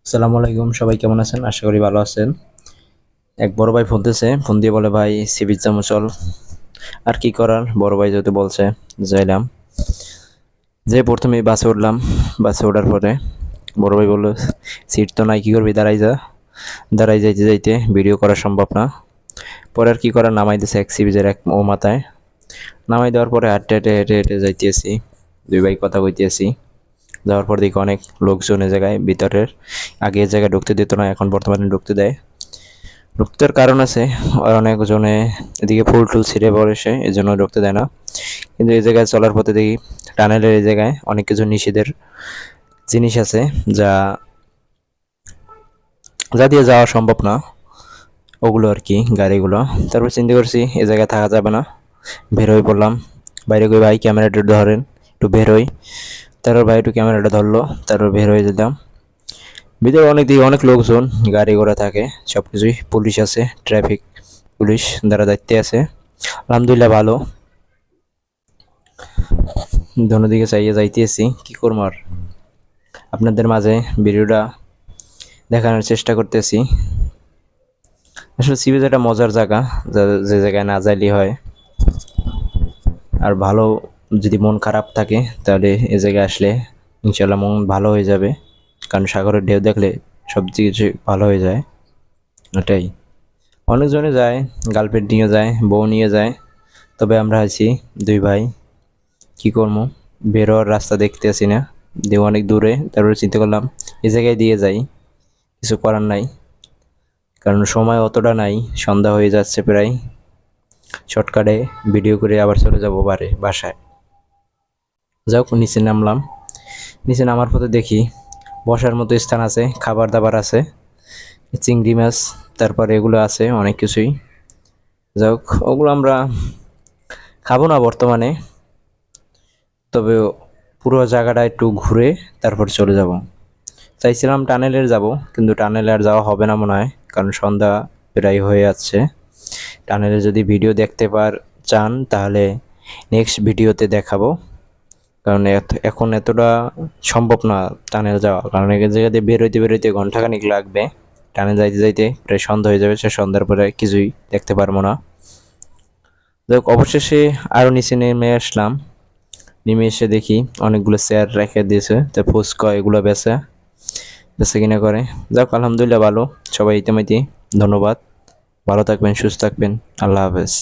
আসসালামু আলাইকুম, সবাই কেমন আছেন? আশা করি ভালো আছেন। এক বড় ভাই ফোন দিয়ে বলে, ভাই সি বিচ যাবো চল। আর কি করার, বড় ভাই যেহেতু বলছে যাইলাম। যে প্রথমে বাসে উঠলাম। বাসে ওঠার পরে বড় ভাই বললো, সিট তো নাই, কি করবি, দাঁড়াই যা। দাঁড়াই যাইতে যাইতে ভিডিও করা সম্ভব না। পরে আর কি করার, নামাই দিছে এক সি বিচের এক ও মাথায়। নামাই দেওয়ার পরে হাঁটতে হেঁটে হেঁটে হেঁটে যাইতেছি। দুই ভাই কথা কইতেছি। যাওয়ার পর দেখি অনেক লোকজন এ জায়গায় ভিতরের। আগে এ জায়গায় ঢুকতে দিত না, এখন বর্তমানে ঢুকতে দেয়। ঢুকতে কারণ আছে, আর অনেকজনে এদিকে ফুল টুল ছিঁড়ে পড়েছে, এই জন্য ঢুকতে দেয় না। কিন্তু এই জায়গায় চলার পথে দেখি টানেলের এই জায়গায় অনেক কিছু নিষেধের জিনিস আছে, যা যা দিয়ে যাওয়া সম্ভব না, ওগুলো আর কি, গাড়িগুলো। তারপর চিন্তা করছি এই জায়গায় থাকা যাবে না, বের হয়ে পড়লাম। বাইরে গিয়ে ভাই ক্যামেরাটা ধরেন, একটু বের হই। তারপর ভাই একটু ক্যামেরাটা ধরলো, তারপর বের হয়ে যেতাম। ভিতরে অনেক দিকে অনেক লোকজন, গাড়ি ঘোড়া থাকে, সবকিছুই, পুলিশ আছে, ট্রাফিক পুলিশ যারা দায়িত্বে আছে। আলহামদুলিল্লাহ ভালো। দিকে চাইয়ে যাইতেছি, কি করবো আর। আপনাদের মাঝে ভিডিওটা দেখানোর চেষ্টা করতেছি। আসলে সি বিচ একটা মজার জায়গা, যে জায়গায় না যাইলে হয়। আর ভালো, যদি মন খারাপ থাকে তাহলে এ জায়গায় আসলে ইনশাল্লাহ মন ভালো হয়ে যাবে। কারণ সাগরের ঢেউ দেখলে সব কিছু ভালো হয়ে যায়, ওটাই। অনেকজনে যায়, গার্লফ্রেন্ড নিয়ে যায়, বউ নিয়ে যায়। তবে আমরা আছি দুই ভাই, কি করবো, বের হওয়ার রাস্তা দেখতে আসি না, দিয়ে অনেক দূরে। তারপরে চিন্তা করলাম এই জায়গায় দিয়ে যাই, কিছু করার নাই, কারণ সময় অতটা নাই, সন্ধ্যা হয়ে যাচ্ছে প্রায়। শর্টকাটে ভিডিও করে আবার চলে যাব বাসায়। যাক, নিচে নামলাম। নিচে নামার পথে দেখি বসার মতো স্থান আছে, খাবার দাবার আছে, চিংড়ি মাছ, তারপরে এগুলো আছে অনেক কিছুই। যাক, ওগুলো আমরা খাবো না বর্তমানে, তবে পুরো জায়গাটা একটু ঘুরে তারপর চলে যাব। চাইছিলাম টানেলের যাব, কিন্তু টানেলে আর যাওয়া হবে না মনে হয়, কারণ সন্ধ্যা প্রায় হয়ে যাচ্ছে। টানেলে যদি ভিডিও দেখতে চান তাহলে নেক্সট ভিডিওতে দেখাবো। কারণ এখন এতটা সম্ভব না টানেল যাওয়া, কারণ এক জায়গাতে বেরোইতে বেরোইতে ঘন্টাখানিক লাগবে। টানেল যাইতে যাইতে প্রায় সন্ধ্যা হয়ে যাবে, সে সন্ধ্যার পরে কিছুই দেখতে পারবো না। যাই হোক, অবশেষে আরও নিচে নেমে আসলাম। নেমে এসে দেখি অনেকগুলো চেয়ার রেখে দিয়েছে, তো ফুচকা এগুলো বেচে বেচে কিনা করে। যাক, আলহামদুলিল্লাহ ভালো। সবাই ইতিমধ্যে ধন্যবাদ। ভালো থাকবেন, সুস্থ থাকবেন। আল্লাহ হাফেজ।